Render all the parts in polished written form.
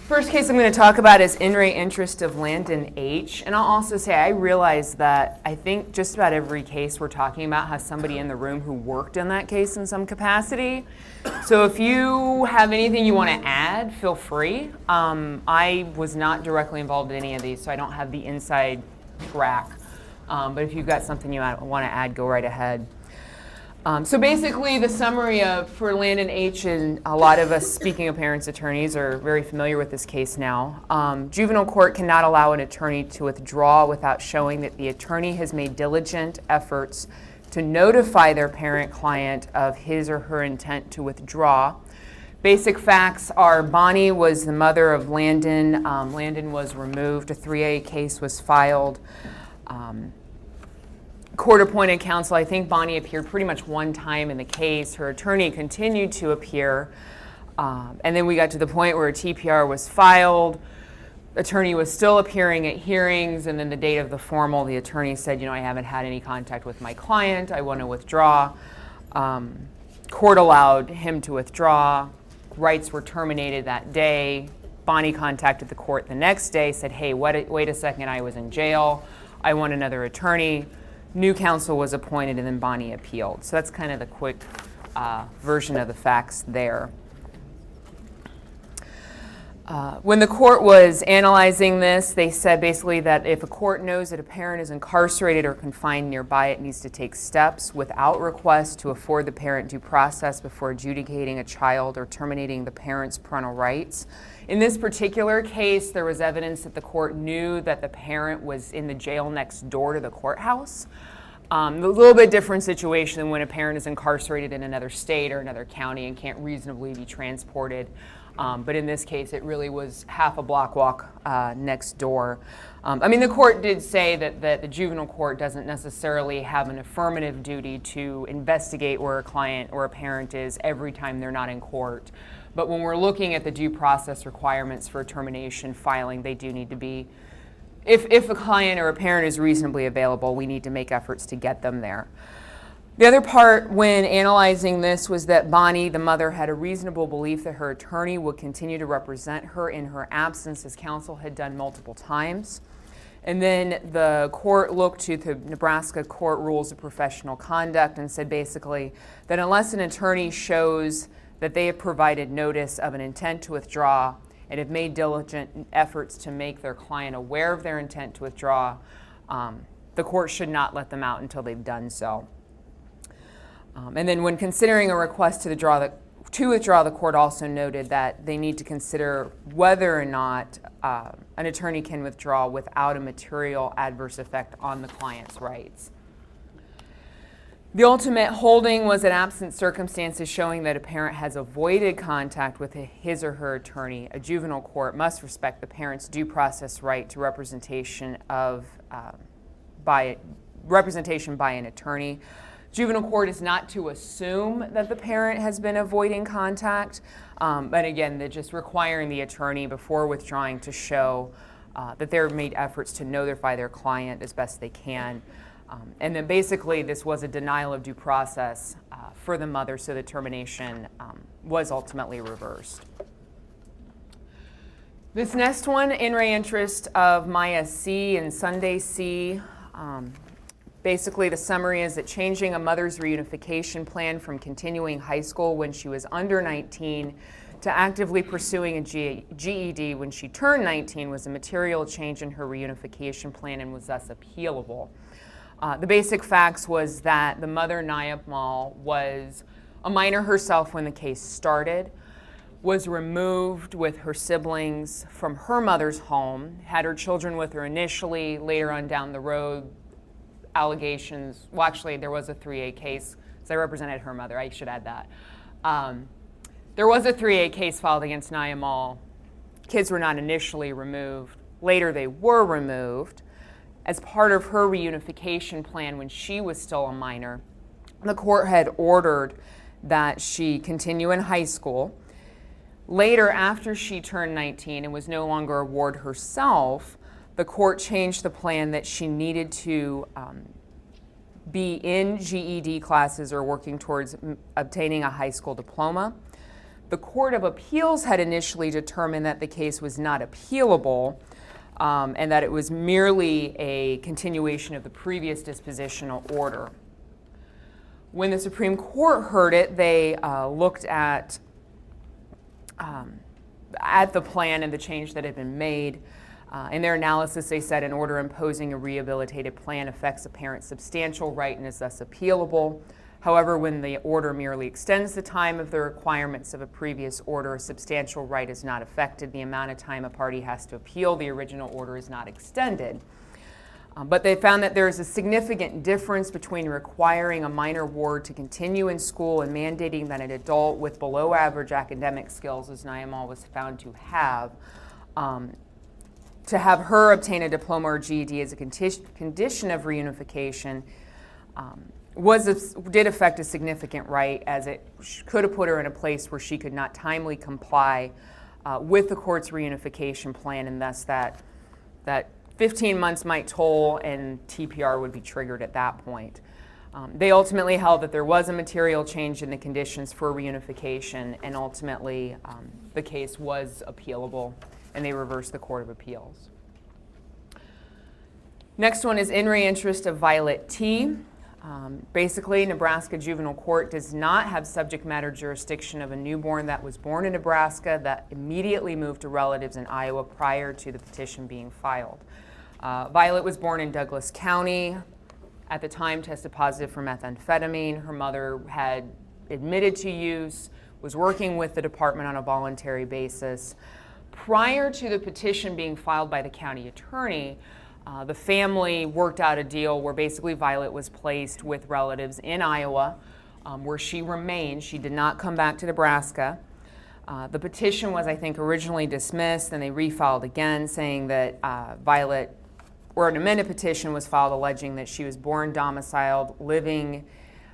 First case I'm going to talk about is in re interest of Landon H. And I'll also say I realize that I think just about every case we're talking about has somebody in the room who worked in that case in some capacity. So if you have anything you want to add, feel free. I was not directly involved in any of these, so I don't have the inside track. But if you've got something you want to add, go right ahead. So basically, the summary for Landon H. and a lot of us, speaking of parents' attorneys, are very familiar with this case now. Juvenile court cannot allow an attorney to withdraw without showing that the attorney has made diligent efforts to notify their parent client of his or her intent to withdraw. Basic facts are Bonnie was the mother of Landon. Landon was removed. A 3A case was filed. Court-appointed counsel, I think Bonnie appeared pretty much one time in the case. Her attorney continued to appear. And then we got to the point where a TPR was filed. Attorney was still appearing at hearings, and then the date of the formal, the attorney said, I haven't had any contact with my client. I want to withdraw. Court allowed him to withdraw. Rights were terminated that day. Bonnie contacted the court the next day, said, hey, wait a second, I was in jail. I want another attorney. New counsel was appointed, and then Bonnie appealed. So that's kind of the quick version of the facts there. When the court was analyzing this, they said basically that if a court knows that a parent is incarcerated or confined nearby, it needs to take steps without request to afford the parent due process before adjudicating a child or terminating the parent's parental rights. In this particular case, there was evidence that the court knew that the parent was in the jail next door to the courthouse. A little bit different situation than when a parent is incarcerated in another state or another county and can't reasonably be transported. But in this case, it really was half a block walk next door. The court did say that the juvenile court doesn't necessarily have an affirmative duty to investigate where a client or a parent is every time they're not in court. But when we're looking at the due process requirements for a termination filing, they do need to be, if a client or a parent is reasonably available, we need to make efforts to get them there. The other part when analyzing this was that Bonnie, the mother, had a reasonable belief that her attorney would continue to represent her in her absence, as counsel had done multiple times. And then the court looked to the Nebraska Court Rules of Professional Conduct and said basically that unless an attorney shows that they have provided notice of an intent to withdraw and have made diligent efforts to make their client aware of their intent to withdraw, the court should not let them out until they've done so. And then when considering a request to withdraw, the court also noted that they need to consider whether or not an attorney can withdraw without a material adverse effect on the client's rights. The ultimate holding was that absent circumstances showing that a parent has avoided contact with his or her attorney, a juvenile court must respect the parent's due process right to representation by an attorney. Juvenile court is not to assume that the parent has been avoiding contact, but again, they're just requiring the attorney before withdrawing to show that they've made efforts to notify their client as best they can. And then basically this was a denial of due process for the mother, so the termination was ultimately reversed. This next one, in re interest of Maya C. and Sunday C. Basically, the summary is that changing a mother's reunification plan from continuing high school when she was under 19 to actively pursuing a GED when she turned 19 was a material change in her reunification plan and was thus appealable. The basic facts was that the mother, Nyamal, was a minor herself when the case started, was removed with her siblings from her mother's home, had her children with her initially, later on down the road, allegations, well actually there was a 3A case, because I represented her mother, I should add that. There was a 3A case filed against Nyamal. Kids were not initially removed, later they were removed. As part of her reunification plan when she was still a minor, the court had ordered that she continue in high school. Later, after she turned 19 and was no longer a ward herself, the court changed the plan that she needed to be in GED classes or working towards obtaining a high school diploma. The Court of Appeals had initially determined that the case was not appealable, and that it was merely a continuation of the previous dispositional order. When the Supreme Court heard it, they looked at the plan and the change that had been made. In their analysis, they said an order imposing a rehabilitative plan affects a parent's substantial right and is thus appealable. However, when the order merely extends the time of the requirements of a previous order, a substantial right is not affected. The amount of time a party has to appeal the original order is not extended. But they found that there is a significant difference between requiring a minor ward to continue in school and mandating that an adult with below average academic skills, as Nyamal was found to have her obtain a diploma or GED as a condition of reunification did affect a significant right, as it could have put her in a place where she could not timely comply with the court's reunification plan, and thus that 15 months might toll and TPR would be triggered at that point. They ultimately held that there was a material change in the conditions for reunification, and ultimately the case was appealable, and they reversed the Court of Appeals. Next one is in re interest of Violet T. Basically, Nebraska Juvenile Court does not have subject matter jurisdiction of a newborn that was born in Nebraska that immediately moved to relatives in Iowa prior to the petition being filed. Violet was born in Douglas County. At the time, tested positive for methamphetamine. Her mother had admitted to use, was working with the department on a voluntary basis. Prior to the petition being filed by the county attorney, the family worked out a deal where basically Violet was placed with relatives in Iowa, where she remained. She did not come back to Nebraska. The petition was, I think, originally dismissed, and they refiled again, saying that Violet, or an amended petition was filed alleging that she was born, domiciled, living,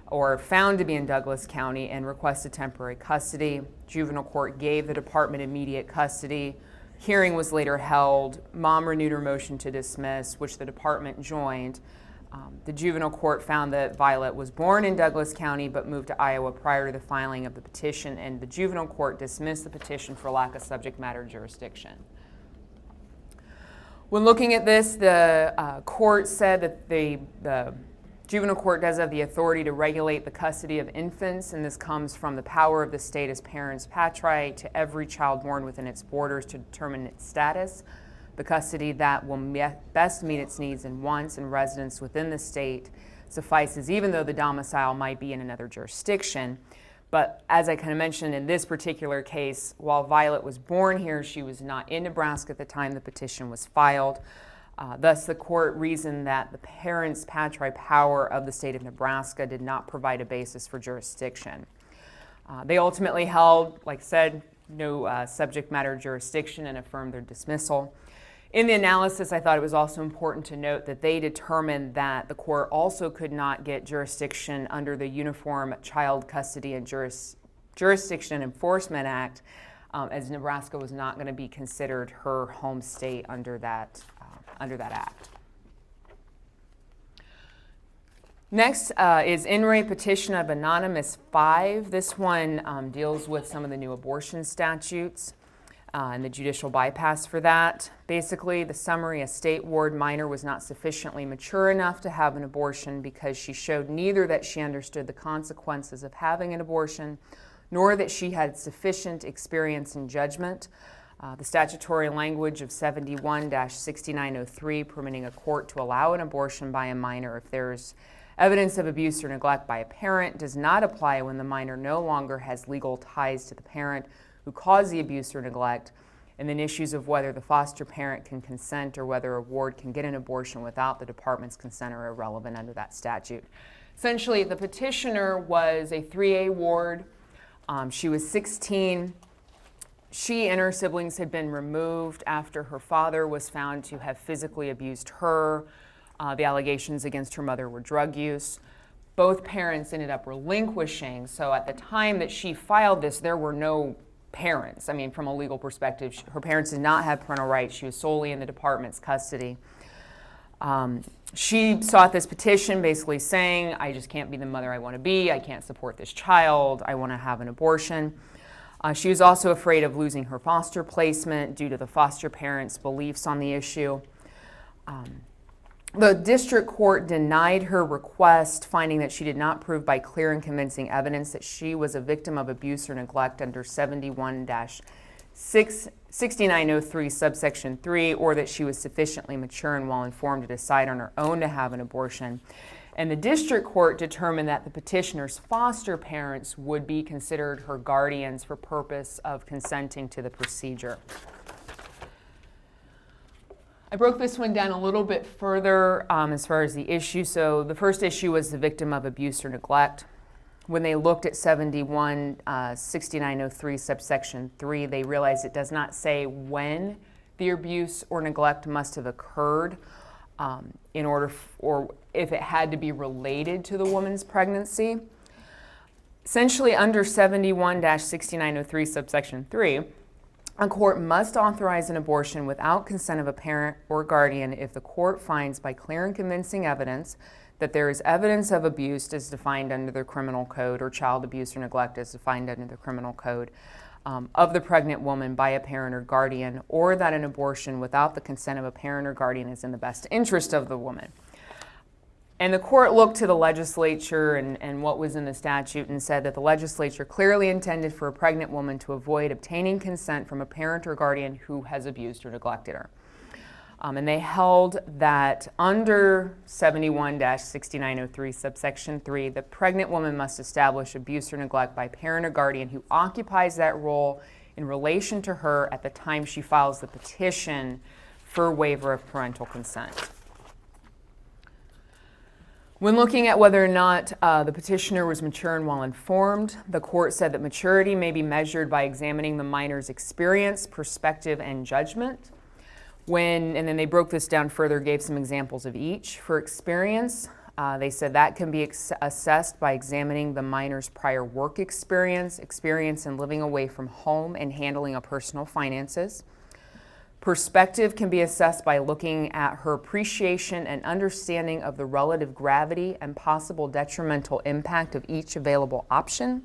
or found to be in Douglas County and requested temporary custody. Juvenile court gave the department immediate custody. Hearing was later held. Mom renewed her motion to dismiss, which the department joined. The juvenile court found that Violet was born in Douglas County but moved to Iowa prior to the filing of the petition, and the juvenile court dismissed the petition for lack of subject matter jurisdiction. When looking at this, the court said that the juvenile court does have the authority to regulate the custody of infants, and this comes from the power of the state as parents patri to every child born within its borders to determine its status. The custody that will best meet its needs and wants and residence within the state suffices, even though the domicile might be in another jurisdiction. But as I kind of mentioned, in this particular case, while Violet was born here, she was not in Nebraska at the time the petition was filed. Thus, the court reasoned that the parents' patri power of the state of Nebraska did not provide a basis for jurisdiction. They ultimately held, like I said, no subject matter jurisdiction and affirmed their dismissal. In the analysis, I thought it was also important to note that they determined that the court also could not get jurisdiction under the Uniform Child Custody and Jurisdiction Enforcement Act, as Nebraska was not going to be considered her home state under that act. Next is in re petition of Anonymous 5. This one deals with some of the new abortion statutes and the judicial bypass for that. Basically, the summary: a state ward minor was not sufficiently mature enough to have an abortion because she showed neither that she understood the consequences of having an abortion, nor that she had sufficient experience and judgment. The statutory language of 71-6903 permitting a court to allow an abortion by a minor if there's evidence of abuse or neglect by a parent does not apply when the minor no longer has legal ties to the parent who caused the abuse or neglect, and then issues of whether the foster parent can consent or whether a ward can get an abortion without the department's consent are irrelevant under that statute. Essentially, the petitioner was a 3A ward. She was 16. She and her siblings had been removed after her father was found to have physically abused her. The allegations against her mother were drug use. Both parents ended up relinquishing. So at the time that she filed this, there were no parents. I mean, from a legal perspective, her parents did not have parental rights. She was solely in the department's custody. She sought this petition basically saying, I just can't be the mother I want to be. I can't support this child. I want to have an abortion. She was also afraid of losing her foster placement due to the foster parents' beliefs on the issue. The district court denied her request, finding that she did not prove by clear and convincing evidence that she was a victim of abuse or neglect under 71-6903 subsection 3, or that she was sufficiently mature and well-informed to decide on her own to have an abortion. And the district court determined that the petitioner's foster parents would be considered her guardians for purpose of consenting to the procedure. I broke this one down a little bit further as far as the issue. So the first issue was the victim of abuse or neglect. When they looked at 71-6903 subsection 3, they realized it does not say when the abuse or neglect must have occurred in order or if it had to be related to the woman's pregnancy. Essentially, under 71-6903 subsection 3, a court must authorize an abortion without consent of a parent or guardian if the court finds by clear and convincing evidence that there is evidence of abuse as defined under the criminal code, or child abuse or neglect as defined under the criminal code, of the pregnant woman by a parent or guardian, or that an abortion without the consent of a parent or guardian is in the best interest of the woman. And the court looked to the legislature and what was in the statute and said that the legislature clearly intended for a pregnant woman to avoid obtaining consent from a parent or guardian who has abused or neglected her. And they held that under 71-6903 subsection 3, the pregnant woman must establish abuse or neglect by parent or guardian who occupies that role in relation to her at the time she files the petition for waiver of parental consent. When looking at whether or not the petitioner was mature and well-informed, the court said that maturity may be measured by examining the minor's experience, perspective, and judgment. And then they broke this down further, gave some examples of each. For experience, they said that can be assessed by examining the minor's prior work experience in living away from home and handling of personal finances. Perspective can be assessed by looking at her appreciation and understanding of the relative gravity and possible detrimental impact of each available option,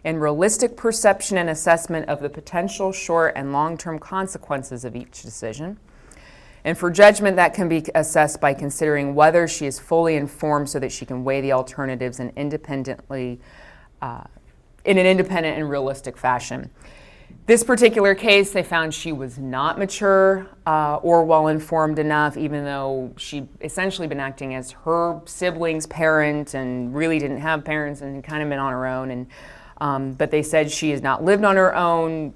and realistic perception and assessment of the potential short and long-term consequences of each decision. And for judgment, that can be assessed by considering whether she is fully informed so that she can weigh the alternatives and in an independent and realistic fashion. This particular case, they found she was not mature or well-informed enough, even though she'd essentially been acting as her sibling's parent and really didn't have parents and had kind of been on her own. But they said she has not lived on her own,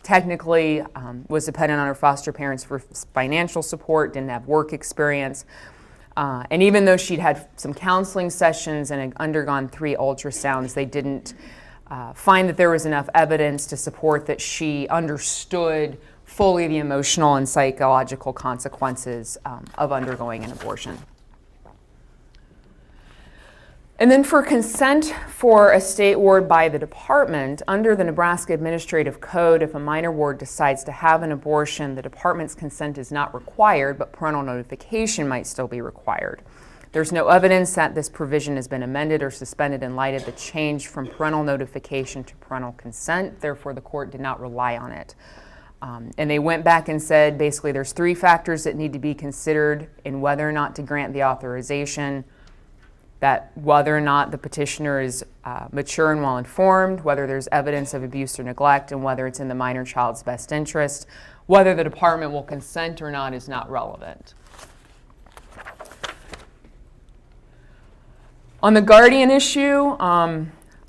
technically was dependent on her foster parents for financial support, didn't have work experience. And even though she'd had some counseling sessions and had undergone 3 ultrasounds, they didn't find that there was enough evidence to support that she understood fully the emotional and psychological consequences of undergoing an abortion. And then for consent for a state ward by the department, under the Nebraska Administrative Code, if a minor ward decides to have an abortion, the department's consent is not required, but parental notification might still be required. There's no evidence that this provision has been amended or suspended in light of the change from parental notification to parental consent. Therefore, the court did not rely on it. And they went back and said, basically, there's 3 factors that need to be considered in whether or not to grant the authorization: that whether or not the petitioner is mature and well-informed, whether there's evidence of abuse or neglect, and whether it's in the minor child's best interest. Whether the department will consent or not is not relevant. On the guardian issue,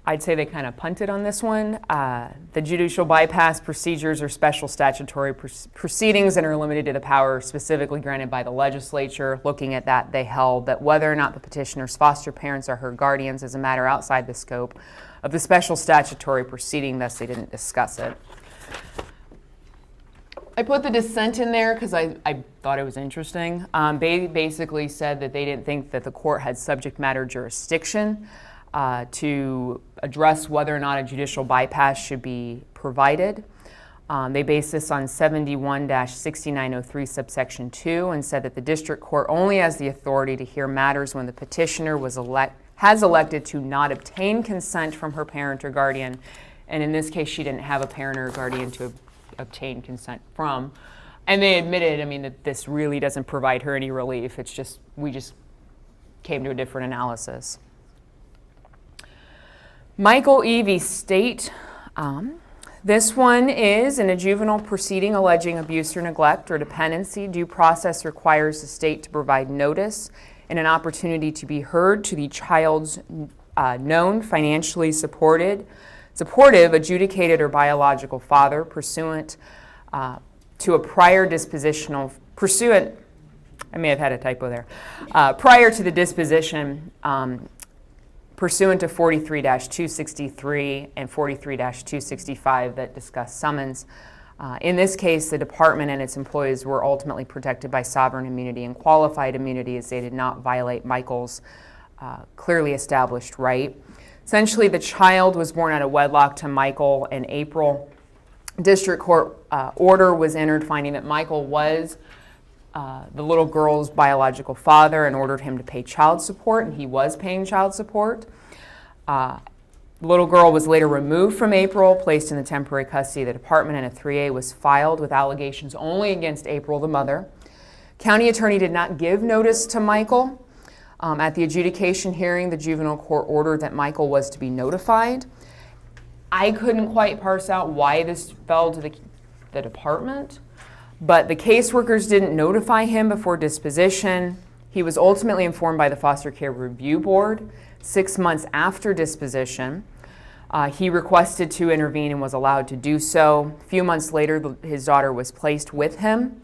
I'd say they kind of punted on this one. The judicial bypass procedures are special statutory proceedings and are limited to the power specifically granted by the legislature. Looking at that, they held that whether or not the petitioner's foster parents are her guardians is a matter outside the scope of the special statutory proceeding, thus they didn't discuss it. I put the dissent in there because I thought it was interesting. They basically said that they didn't think that the court had subject matter jurisdiction to address whether or not a judicial bypass should be provided. They based this on 71-6903 subsection 2 and said that the district court only has the authority to hear matters when the petitioner has elected to not obtain consent from her parent or guardian, And in this case, she didn't have a parent or a guardian to obtain consent from. And they admitted, that this really doesn't provide her any relief. It's just, we just came to a different analysis. Michael E.V. State. This one is in a juvenile proceeding alleging abuse or neglect or dependency. Due process requires the state to provide notice and an opportunity to be heard to the child's known, financially supportive, adjudicated, or biological father pursuant to a prior dispositional, I may have had a typo there, prior to the disposition pursuant to 43-263 and 43-265 that discuss summons. In this case, the department and its employees were ultimately protected by sovereign immunity and qualified immunity as they did not violate Michael's clearly established right. Essentially, the child was born out of wedlock to Michael in April. District court order was entered finding that Michael was the little girl's biological father and ordered him to pay child support, and he was paying child support. The little girl was later removed from April, placed in the temporary custody of the department, and a 3A was filed with allegations only against April, the mother. County attorney did not give notice to Michael. At the adjudication hearing, the juvenile court ordered that Michael was to be notified. I couldn't quite parse out why this fell to the department, but the caseworkers didn't notify him before disposition. He was ultimately informed by the Foster Care Review Board 6 months after disposition. He requested to intervene and was allowed to do so. A few months later, his daughter was placed with him.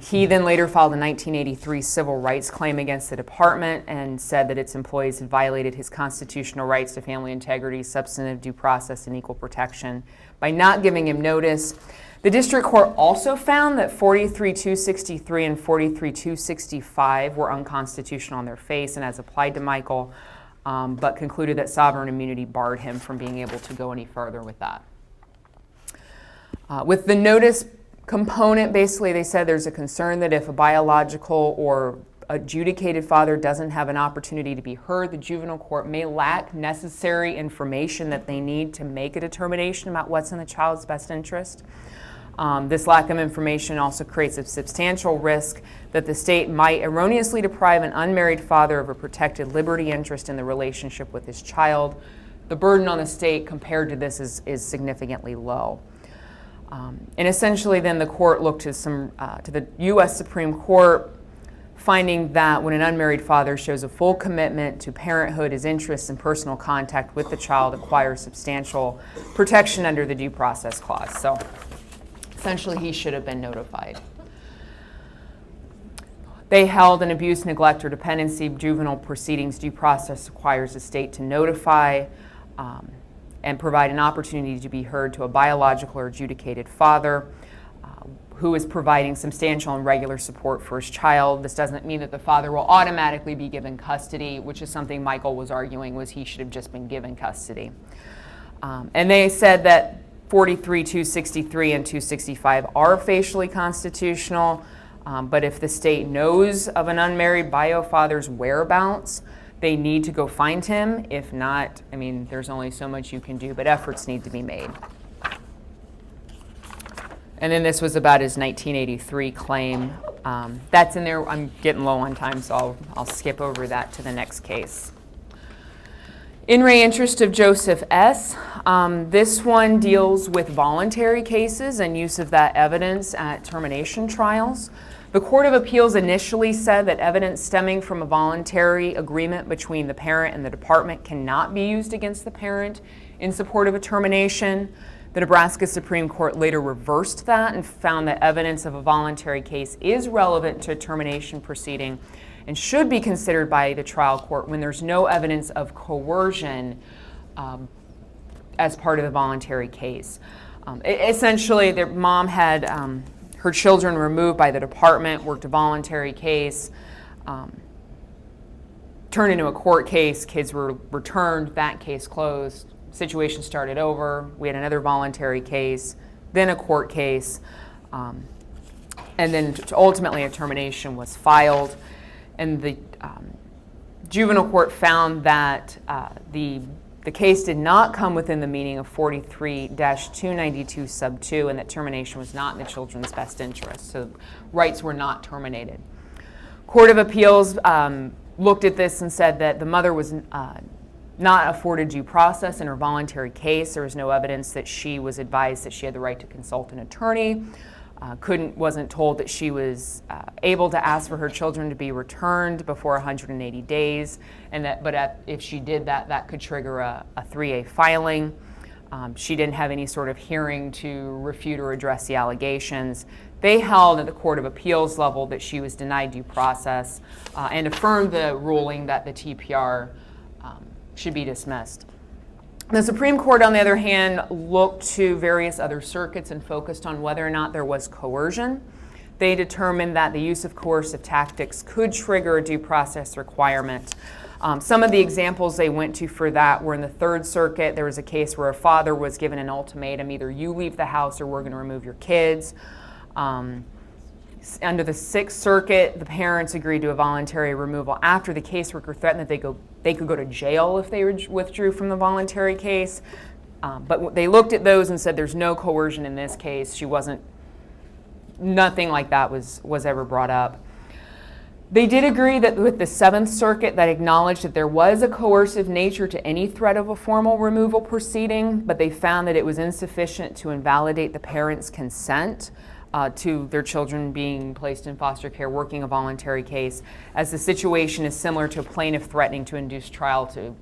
He then later filed a 1983 civil rights claim against the department and said that its employees had violated his constitutional rights to family integrity, substantive due process, and equal protection by not giving him notice. The district court also found that 43-263 and 43-265 were unconstitutional on their face and as applied to Michael, but concluded that sovereign immunity barred him from being able to go any further with that. With the notice component, basically they said there's a concern that if a biological or adjudicated father doesn't have an opportunity to be heard, the juvenile court may lack necessary information that they need to make a determination about what's in the child's best interest. This lack of information also creates a substantial risk that the state might erroneously deprive an unmarried father of a protected liberty interest in the relationship with his child. The burden on the state compared to this is significantly low. And essentially then the court looked to the U.S. Supreme Court, finding that when an unmarried father shows a full commitment to parenthood, his interests and personal contact with the child acquires substantial protection under the Due Process Clause. So essentially he should have been notified. They held an abuse, neglect, or dependency juvenile proceedings due process requires the state to notify and provide an opportunity to be heard to a biological or adjudicated father who is providing substantial and regular support for his child. This doesn't mean that the father will automatically be given custody, which is something Michael was arguing was he should have just been given custody. And they said that 43, 263, and 265 are facially constitutional, but if the state knows of an unmarried bio father's whereabouts, they need to go find him. If not, there's only so much you can do, but efforts need to be made. And then this was about his 1983 claim. That's in there. I'm getting low on time, so I'll skip over that to the next case. In re interest of Joseph S. This one deals with voluntary cases and use of that evidence at termination trials. The Court of Appeals initially said that evidence stemming from a voluntary agreement between the parent and the department cannot be used against the parent in support of a termination. The Nebraska Supreme Court later reversed that and found that evidence of a voluntary case is relevant to a termination proceeding and should be considered by the trial court when there's no evidence of coercion as part of the voluntary case. Essentially, their mom had her children removed by the department, worked a voluntary case, turned into a court case, kids were returned, that case closed, situation started over, we had another voluntary case, then a court case, and then ultimately a termination was filed. And the juvenile court found that the The case did not come within the meaning of 43-292 sub 2, and that termination was not in the children's best interest, so rights were not terminated. Court of Appeals looked at this and said that the mother was not afforded due process in her voluntary case. There was no evidence that she was advised that she had the right to consult an attorney, wasn't told that she was able to ask for her children to be returned before 180 days, if she did that, that could trigger a 3A filing. She didn't have any sort of hearing to refute or address the allegations. They held at the Court of Appeals level that she was denied due process and affirmed the ruling that the TPR should be dismissed. The Supreme Court, on the other hand, looked to various other circuits and focused on whether or not there was coercion. They determined that the use of coercive tactics could trigger a due process requirement. Some of the examples they went to for that were in the Third Circuit. There was a case where a father was given an ultimatum, either you leave the house or we're going to remove your kids. Under the Sixth Circuit, the parents agreed to a voluntary removal after the caseworker threatened that they could go to jail if they withdrew from the voluntary case. But they looked at those and said there's no coercion in this case. Nothing like that was ever brought up. They did agree that with the Seventh Circuit that acknowledged that there was a coercive nature to any threat of a formal removal proceeding, but they found that it was insufficient to invalidate the parents' consent to their children being placed in foster care, working a voluntary case, as the situation is similar to a plaintiff threatening to induce trial to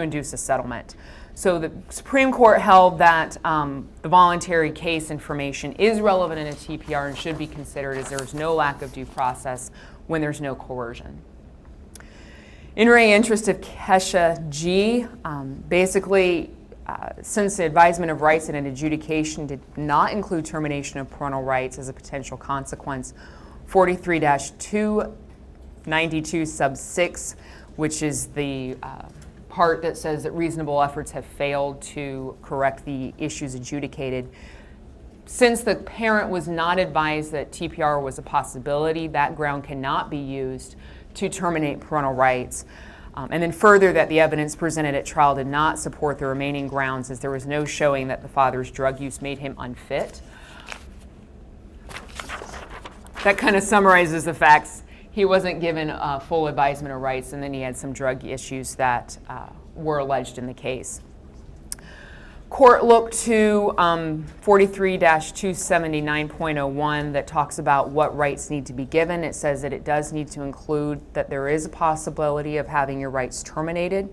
induce a settlement. So the Supreme Court held that the voluntary case information is relevant in a TPR and should be considered, as there is no lack of due process when there's no coercion. In re interest of Kesha G, since the advisement of rights in an adjudication did not include termination of parental rights as a potential consequence, 43-292 sub 6, which is the part that says that reasonable efforts have failed to correct the issues adjudicated. Since the parent was not advised that TPR was a possibility, that ground cannot be used to terminate parental rights. And then further, that the evidence presented at trial did not support the remaining grounds, as there was no showing that the father's drug use made him unfit. That kind of summarizes the facts. He wasn't given full advisement of rights, and then he had some drug issues that were alleged in the case. Court looked to 43-279.01 that talks about what rights need to be given. It says that it does need to include that there is a possibility of having your rights terminated.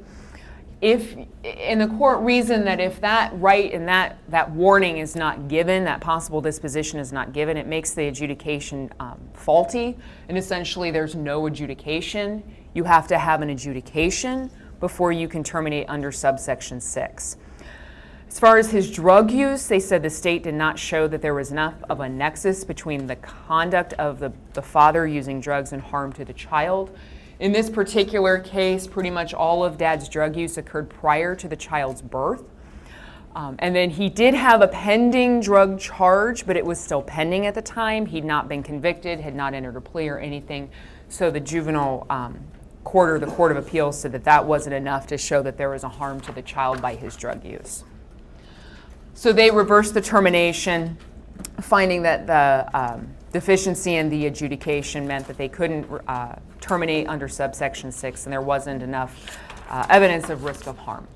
And the court reasoned that if that right and that warning is not given, that possible disposition is not given, it makes the adjudication faulty, and essentially there's no adjudication. You have to have an adjudication before you can terminate under subsection 6. As far as his drug use, they said the state did not show that there was enough of a nexus between the conduct of the father using drugs and harm to the child. In this particular case, pretty much all of Dad's drug use occurred prior to the child's birth. And then he did have a pending drug charge, but it was still pending at the time. He'd not been convicted, had not entered a plea or anything. So the juvenile court or the Court of Appeals said that that wasn't enough to show that there was a harm to the child by his drug use. So they reversed the termination, finding that the deficiency in the adjudication meant that they couldn't terminate under subsection 6, and there wasn't enough evidence of risk of harm.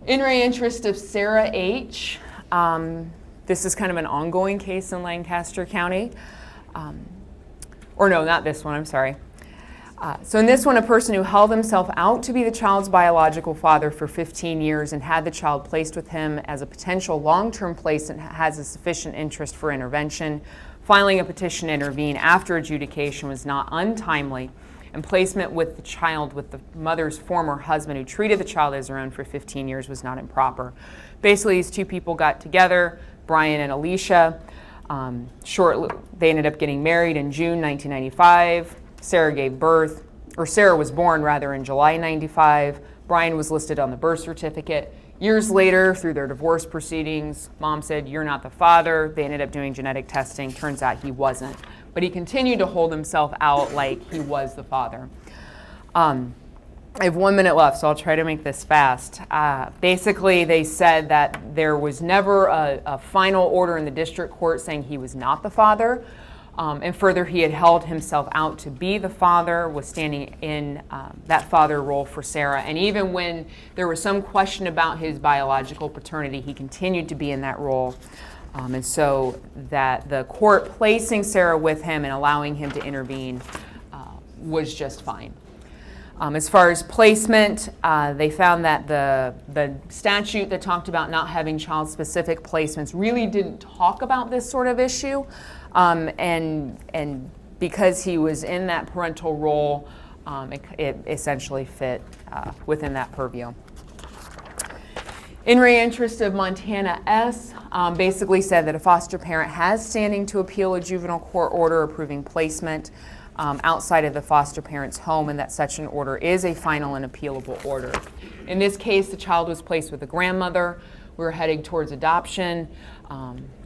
In re interest of Sarah H., this is kind of an ongoing case in Lancaster County. Or no, not this one, I'm sorry. So in this one, a person who held himself out to be the child's biological father for 15 years and had the child placed with him as a potential long-term placement has a sufficient interest for intervention. Filing a petition to intervene after adjudication was not untimely, and placement with the child with the mother's former husband who treated the child as their own for 15 years was not improper. Basically, these two people got together, Brian and Alicia. They ended up getting married in June 1995. Sarah was born in July 95. Brian was listed on the birth certificate. Years later, through their divorce proceedings, mom said, "You're not the father." They ended up doing genetic testing. Turns out he wasn't. But he continued to hold himself out like he was the father. I have 1 minute left, so I'll try to make this fast. Basically, they said that there was never a final order in the district court saying he was not the father. And further, he had held himself out to be the father, was standing in that father role for Sarah. And even when there was some question about his biological paternity, he continued to be in that role. And so that the court placing Sarah with him and allowing him to intervene was just fine. As far as placement, they found that the statute that talked about not having child-specific placements really didn't talk about this sort of issue. And because he was in that parental role, it essentially fit within that purview. In re interest of Montana S. Basically said that a foster parent has standing to appeal a juvenile court order approving placement outside of the foster parent's home, and that such an order is a final and appealable order. In this case, the child was placed with a grandmother. We were heading towards adoption.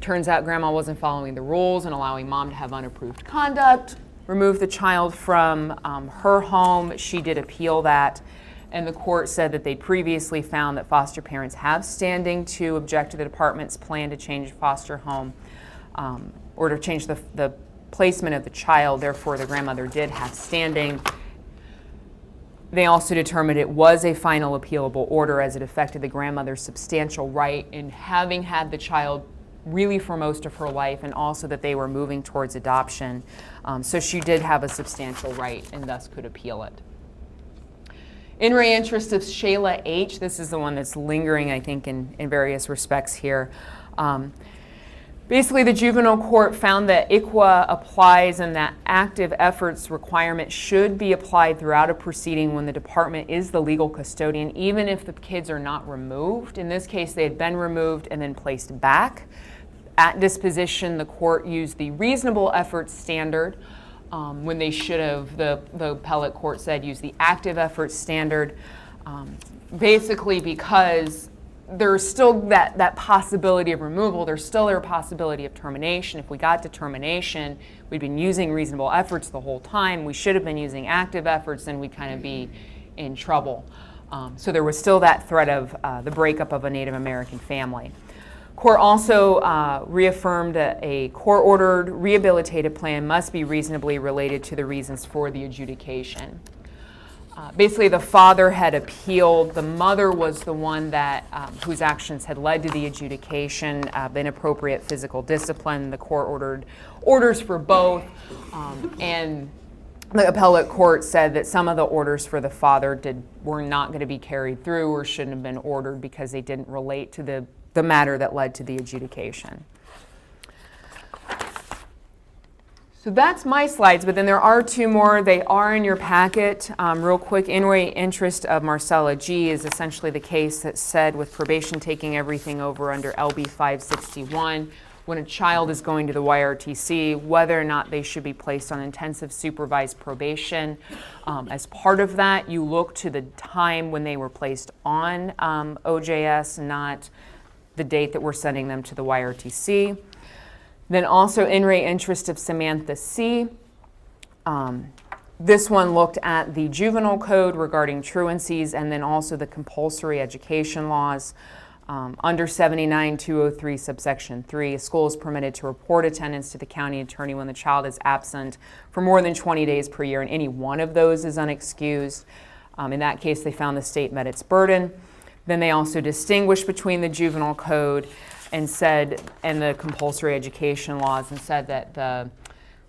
Turns out grandma wasn't following the rules and allowing mom to have unapproved conduct, removed the child from her home. She did appeal that, and the court said that they previously found that foster parents have standing to object to the department's plan to change foster home or to change the placement of the child. Therefore, the grandmother did have standing. They also determined it was a final appealable order as it affected the grandmother's substantial right in having had the child really for most of her life, and also that they were moving towards adoption. So she did have a substantial right and thus could appeal it. In re interest of Shayla H., this is the one that's lingering, I think, in various respects here. Basically, the juvenile court found that ICWA applies and that active efforts requirement should be applied throughout a proceeding when the department is the legal custodian, even if the kids are not removed. In this case, they had been removed and then placed back. At disposition, the court used the reasonable efforts standard when they should have, the appellate court said, use the active efforts standard, basically because there's still that possibility of removal. There's still a possibility of termination. If we got to termination, we'd been using reasonable efforts the whole time. We should have been using active efforts, and we'd kind of be in trouble. So there was still that threat of the breakup of a Native American family. Court also reaffirmed that a court-ordered rehabilitative plan must be reasonably related to the reasons for the adjudication. Basically, the father had appealed. The mother was the one that whose actions had led to the adjudication of inappropriate physical discipline. The court ordered orders for both, and the appellate court said that some of the orders for the father were not going to be carried through or shouldn't have been ordered because they didn't relate to the matter that led to the adjudication. So that's my slides, but then there are two more. They are in your packet. Real quick, in re interest of Marcella G. is essentially the case that said with probation taking everything over under LB 561, when a child is going to the YRTC, whether or not they should be placed on intensive supervised probation. As part of that, you look to the time when they were placed on OJS, not the date that we're sending them to the YRTC. Then also in re interest of Samantha C. This one looked at the juvenile code regarding truancies and then also the compulsory education laws. Under 79-203 subsection 3, a school is permitted to report attendance to the county attorney when the child is absent for more than 20 days per year, and any one of those is unexcused. In that case, they found the state met its burden. Then they also distinguished between the juvenile code and the compulsory education laws, and said that the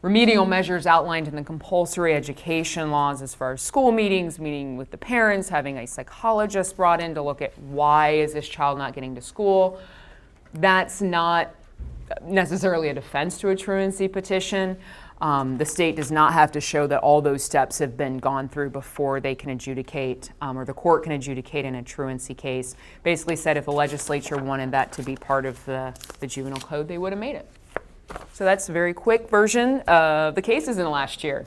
remedial measures outlined in the compulsory education laws as far as school meetings, meeting with the parents, having a psychologist brought in to look at why is this child not getting to school, that's not necessarily a defense to a truancy petition. The state does not have to show that all those steps have been gone through before they can adjudicate, or the court can adjudicate in a truancy case. Basically said if the legislature wanted that to be part of the juvenile code, they would have made it. So that's a very quick version of the cases in the last year.